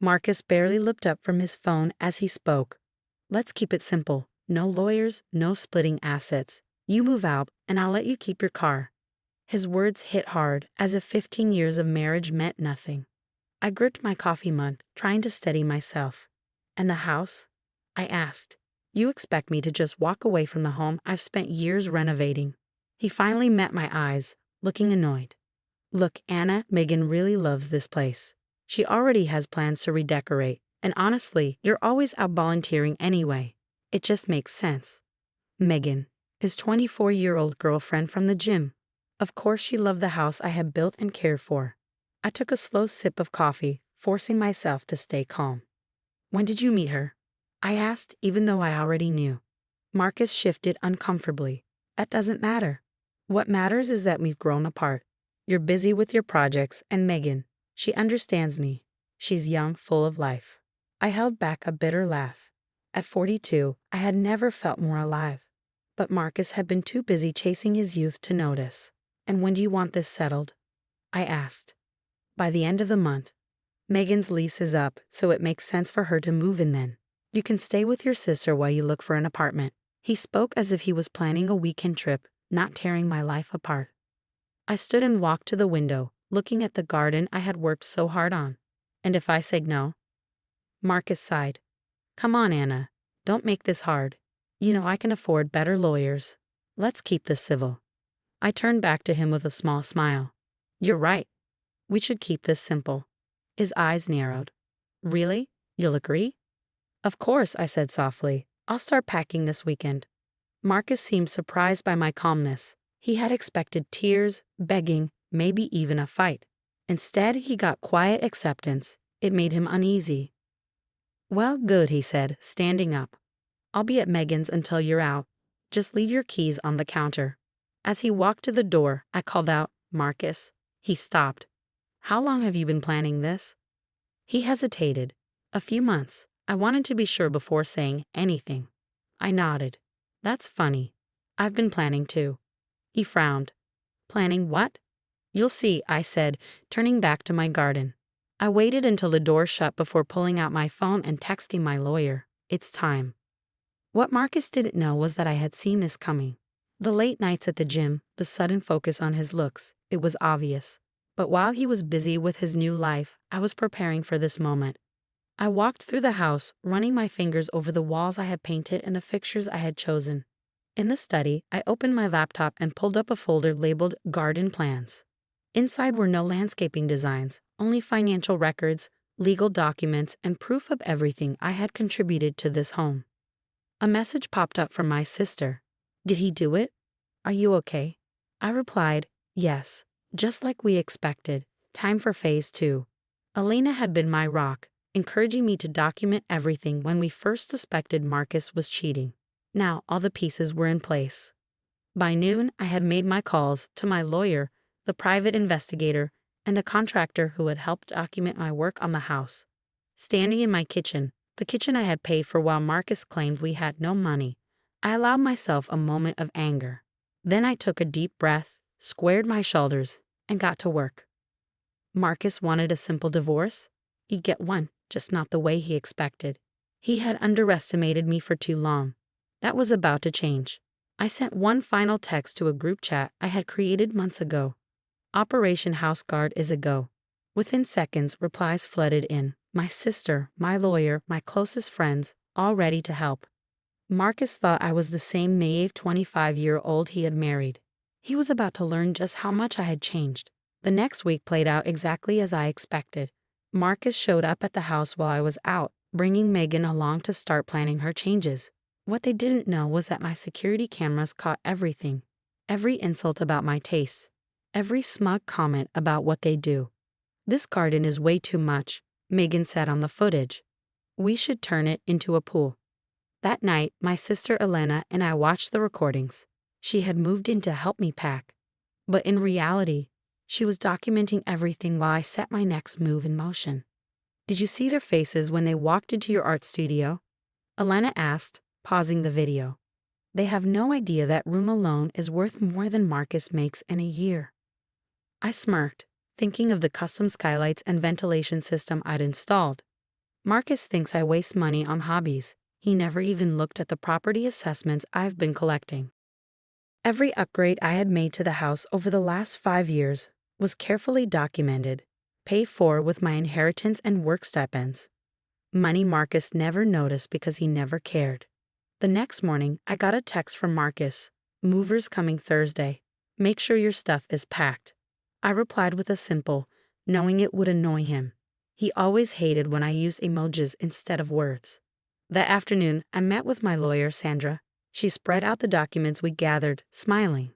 Marcus barely looked up from his phone as he spoke. Let's keep it simple. No lawyers, no splitting assets. You move out, and I'll let you keep your car. His words hit hard, as if 15 years of marriage meant nothing. I gripped my coffee mug, trying to steady myself. And the house? I asked. You expect me to just walk away from the home I've spent years renovating? He finally met my eyes, looking annoyed. Look, Anna, Megan really loves this place. She already has plans to redecorate, and honestly, you're always out volunteering anyway. It just makes sense. Megan, his 24-year-old girlfriend from the gym. Of course she loved the house I had built and cared for. I took a slow sip of coffee, forcing myself to stay calm. When did you meet her? I asked, even though I already knew. Marcus shifted uncomfortably. That doesn't matter. What matters is that we've grown apart. You're busy with your projects, and Megan, she understands me. She's young, full of life. I held back a bitter laugh. At 42, I had never felt more alive. But Marcus had been too busy chasing his youth to notice. And when do you want this settled? I asked. By the end of the month. Megan's lease is up, so it makes sense for her to move in then. You can stay with your sister while you look for an apartment. He spoke as if he was planning a weekend trip, not tearing my life apart. I stood and walked to the window, looking at the garden I had worked so hard on. And if I said no? Marcus sighed. Come on, Anna. Don't make this hard. You know I can afford better lawyers. Let's keep this civil. I turned back to him with a small smile. You're right. We should keep this simple. His eyes narrowed. Really? You'll agree? Of course, I said softly. I'll start packing this weekend. Marcus seemed surprised by my calmness. He had expected tears, begging, maybe even a fight. Instead, he got quiet acceptance. It made him uneasy. Well, good, he said, standing up. I'll be at Megan's until you're out. Just leave your keys on the counter. As he walked to the door, I called out, Marcus. He stopped. How long have you been planning this? He hesitated. A few months. I wanted to be sure before saying anything. I nodded. That's funny. I've been planning too. He frowned. Planning what? You'll see, I said, turning back to my garden. I waited until the door shut before pulling out my phone and texting my lawyer. It's time. What Marcus didn't know was that I had seen this coming. The late nights at the gym, the sudden focus on his looks, it was obvious. But while he was busy with his new life, I was preparing for this moment. I walked through the house, running my fingers over the walls I had painted and the fixtures I had chosen. In the study, I opened my laptop and pulled up a folder labeled Garden Plans. Inside were no landscaping designs, only financial records, legal documents, and proof of everything I had contributed to this home. A message popped up from my sister. Did he do it? Are you okay? I replied, yes, just like we expected. Time for phase 2. Elena had been my rock, encouraging me to document everything when we first suspected Marcus was cheating. Now all the pieces were in place. By noon, I had made my calls to my lawyer, the private investigator, and a contractor who had helped document my work on the house. Standing in my kitchen, the kitchen I had paid for while Marcus claimed we had no money, I allowed myself a moment of anger. Then I took a deep breath, squared my shoulders, and got to work. Marcus wanted a simple divorce? He'd get one, just not the way he expected. He had underestimated me for too long. That was about to change. I sent one final text to a group chat I had created months ago. Operation House Guard is a go. Within seconds, replies flooded in. My sister, my lawyer, my closest friends, all ready to help. Marcus thought I was the same naive 25-year-old he had married. He was about to learn just how much I had changed. The next week played out exactly as I expected. Marcus showed up at the house while I was out, bringing Megan along to start planning her changes. What they didn't know was that my security cameras caught everything. Every insult about my tastes. Every smug comment about what they do. This garden is way too much, Megan said on the footage. We should turn it into a pool. That night, my sister Elena and I watched the recordings. She had moved in to help me pack. But in reality, she was documenting everything while I set my next move in motion. Did you see their faces when they walked into your art studio? Elena asked, pausing the video. They have no idea that room alone is worth more than Marcus makes in a year. I smirked, thinking of the custom skylights and ventilation system I'd installed. Marcus thinks I waste money on hobbies. He never even looked at the property assessments I've been collecting. Every upgrade I had made to the house over the last 5 years was carefully documented, paid for with my inheritance and work stipends. Money Marcus never noticed because he never cared. The next morning, I got a text from Marcus. Movers coming Thursday. Make sure your stuff is packed. I replied with a simple, knowing it would annoy him. He always hated when I used emojis instead of words. That afternoon, I met with my lawyer, Sandra. She spread out the documents we gathered, smiling.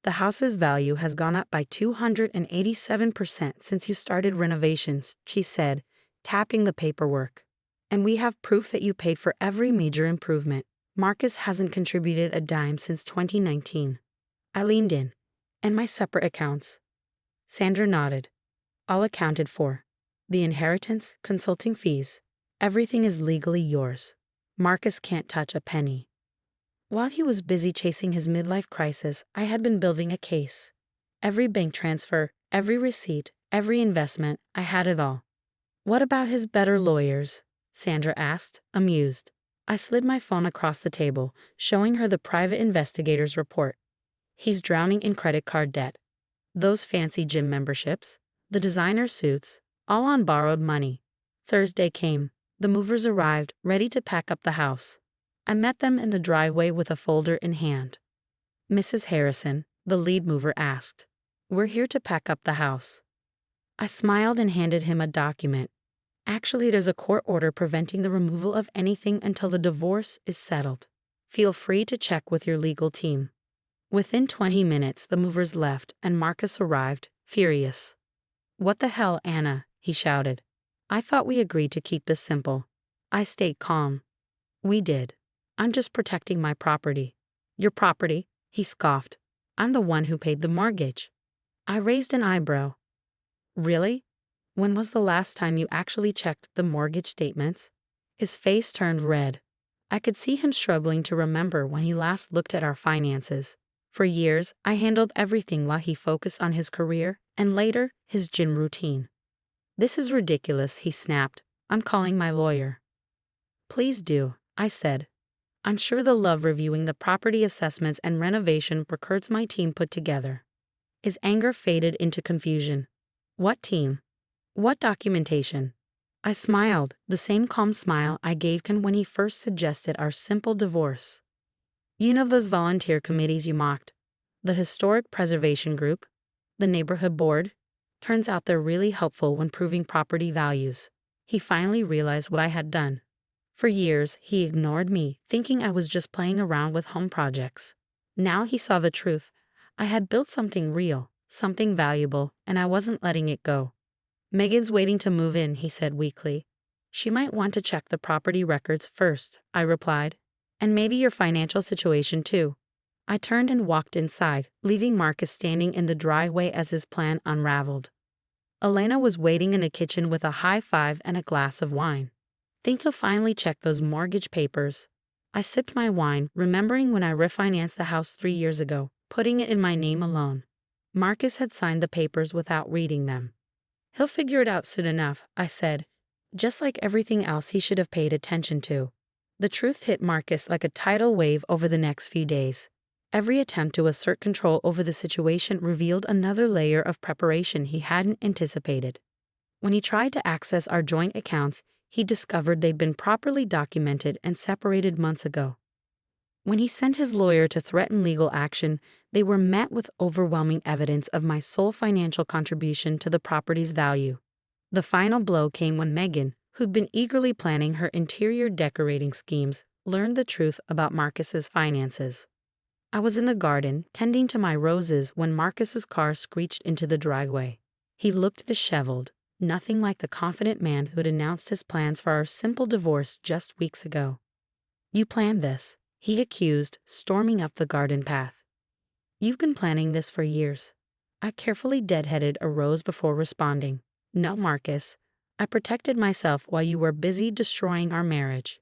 The house's value has gone up by 287% since you started renovations, she said, tapping the paperwork. And we have proof that you paid for every major improvement. Marcus hasn't contributed a dime since 2019. I leaned in. And my separate accounts? Sandra nodded. All accounted for. The inheritance, consulting fees. Everything is legally yours. Marcus can't touch a penny. While he was busy chasing his midlife crisis, I had been building a case. Every bank transfer, every receipt, every investment, I had it all. What about his better lawyers? Sandra asked, amused. I slid my phone across the table, showing her the private investigator's report. He's drowning in credit card debt. Those fancy gym memberships, the designer suits, all on borrowed money. Thursday came. The movers arrived, ready to pack up the house. I met them in the driveway with a folder in hand. Mrs. Harrison, the lead mover, asked, "We're here to pack up the house." I smiled and handed him a document. Actually, there's a court order preventing the removal of anything until the divorce is settled. Feel free to check with your legal team. Within 20 minutes, the movers left and Marcus arrived, furious. "What the hell, Anna?" he shouted. "I thought we agreed to keep this simple." I stayed calm. "We did. I'm just protecting my property." "Your property?" he scoffed. "I'm the one who paid the mortgage." I raised an eyebrow. "Really? When was the last time you actually checked the mortgage statements?" His face turned red. I could see him struggling to remember when he last looked at our finances. For years, I handled everything while he focused on his career and later, his gym routine. "This is ridiculous," he snapped. "I'm calling my lawyer." "Please do," I said. "I'm sure they'll love reviewing the property assessments and renovation records my team put together." His anger faded into confusion. "What team? What documentation?" I smiled, the same calm smile I gave him when he first suggested our simple divorce. "You know those volunteer committees you mocked? The Historic Preservation Group? The Neighborhood Board? Turns out they're really helpful when proving property values." He finally realized what I had done. For years, he ignored me, thinking I was just playing around with home projects. Now he saw the truth. I had built something real, something valuable, and I wasn't letting it go. "Megan's waiting to move in," he said weakly. "She might want to check the property records first," I replied. "And maybe your financial situation too." I turned and walked inside, leaving Marcus standing in the driveway as his plan unraveled. Elena was waiting in the kitchen with a high five and a glass of wine. "Think he'll finally check those mortgage papers." I sipped my wine, remembering when I refinanced the house 3 years ago, putting it in my name alone. Marcus had signed the papers without reading them. "He'll figure it out soon enough," I said, just like everything else he should have paid attention to. The truth hit Marcus like a tidal wave over the next few days. Every attempt to assert control over the situation revealed another layer of preparation he hadn't anticipated. When he tried to access our joint accounts, he discovered they'd been properly documented and separated months ago. When he sent his lawyer to threaten legal action, they were met with overwhelming evidence of my sole financial contribution to the property's value. The final blow came when Megan, who'd been eagerly planning her interior decorating schemes, learned the truth about Marcus's finances. I was in the garden, tending to my roses when Marcus's car screeched into the driveway. He looked disheveled, nothing like the confident man who'd announced his plans for our simple divorce just weeks ago. "You planned this," he accused, storming up the garden path. "You've been planning this for years." I carefully deadheaded a rose before responding. "No, Marcus. I protected myself while you were busy destroying our marriage."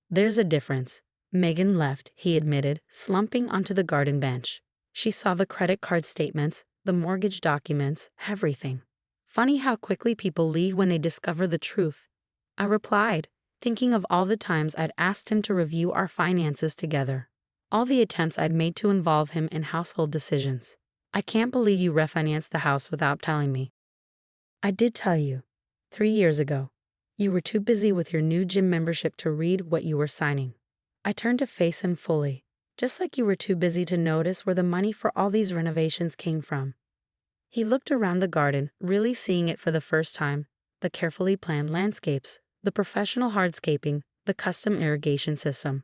"There's a difference." Megan left, he admitted, slumping onto the garden bench. She saw the credit card statements, the mortgage documents, everything. Funny how quickly people leave when they discover the truth. I replied, thinking of all the times I'd asked him to review our finances together. All the attempts I'd made to involve him in household decisions. I can't believe you refinanced the house without telling me. I did tell you. 3 years ago. You were too busy with your new gym membership to read what you were signing. I turned to face him fully, just like you were too busy to notice where the money for all these renovations came from. He looked around the garden, really seeing it for the first time, the carefully planned landscapes, the professional hardscaping, the custom irrigation system.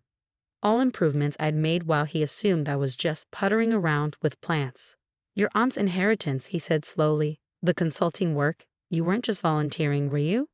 All improvements I'd made while he assumed I was just puttering around with plants. Your aunt's inheritance, he said slowly. The consulting work, you weren't just volunteering, were you?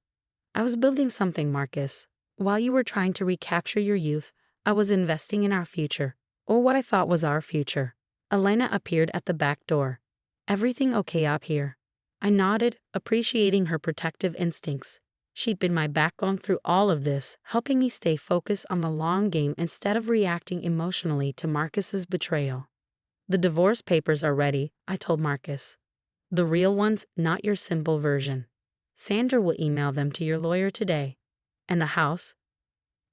I was building something, Marcus. While you were trying to recapture your youth, I was investing in our future, or what I thought was our future. Elena appeared at the back door. Everything okay up here? I nodded, appreciating her protective instincts. She'd been my backbone through all of this, helping me stay focused on the long game instead of reacting emotionally to Marcus's betrayal. The divorce papers are ready, I told Marcus. The real ones, not your simple version. Sandra will email them to your lawyer today. And the house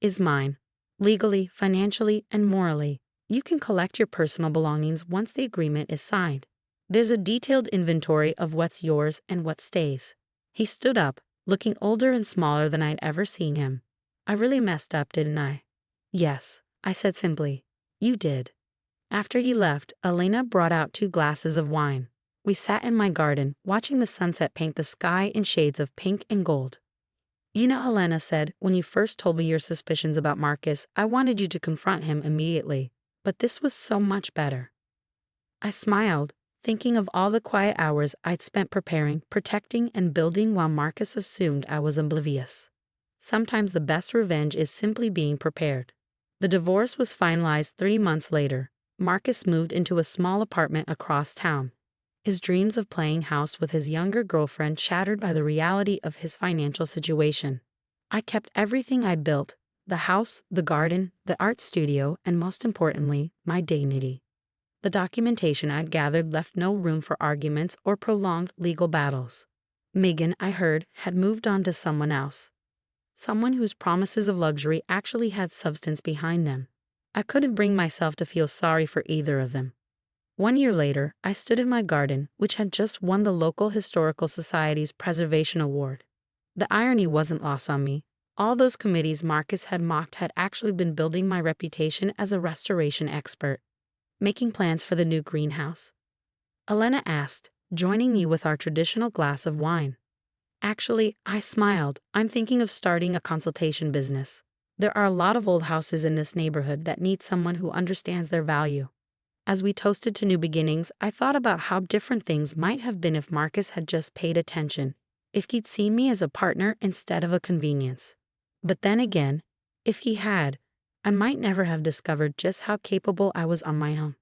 is mine. Legally, financially, and morally. You can collect your personal belongings once the agreement is signed. There's a detailed inventory of what's yours and what stays. He stood up, looking older and smaller than I'd ever seen him. I really messed up, didn't I? Yes, I said simply. You did. After he left, Elena brought out 2 glasses of wine. We sat in my garden, watching the sunset paint the sky in shades of pink and gold. You know, Helena said, when you first told me your suspicions about Marcus, I wanted you to confront him immediately. But this was so much better. I smiled, thinking of all the quiet hours I'd spent preparing, protecting, and building while Marcus assumed I was oblivious. Sometimes the best revenge is simply being prepared. The divorce was finalized 3 months later. Marcus moved into a small apartment across town. His dreams of playing house with his younger girlfriend shattered by the reality of his financial situation. I kept everything I'd built, the house, the garden, the art studio, and most importantly, my dignity. The documentation I'd gathered left no room for arguments or prolonged legal battles. Megan, I heard, had moved on to someone else. Someone whose promises of luxury actually had substance behind them. I couldn't bring myself to feel sorry for either of them. 1 year later, I stood in my garden, which had just won the local historical society's preservation award. The irony wasn't lost on me. All those committees Marcus had mocked had actually been building my reputation as a restoration expert, making plans for the new greenhouse. Elena asked, joining me with our traditional glass of wine. Actually, I smiled. I'm thinking of starting a consultation business. There are a lot of old houses in this neighborhood that need someone who understands their value. As we toasted to new beginnings, I thought about how different things might have been if Marcus had just paid attention, if he'd seen me as a partner instead of a convenience. But then again, if he had, I might never have discovered just how capable I was on my own.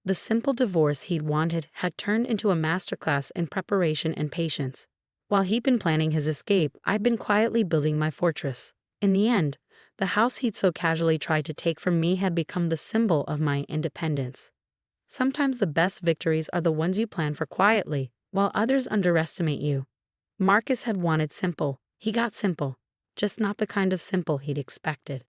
The simple divorce he'd wanted had turned into a masterclass in preparation and patience. While he'd been planning his escape, I'd been quietly building my fortress. In the end, the house he'd so casually tried to take from me had become the symbol of my independence. Sometimes the best victories are the ones you plan for quietly, while others underestimate you. Marcus had wanted simple. He got simple, just not the kind of simple he'd expected.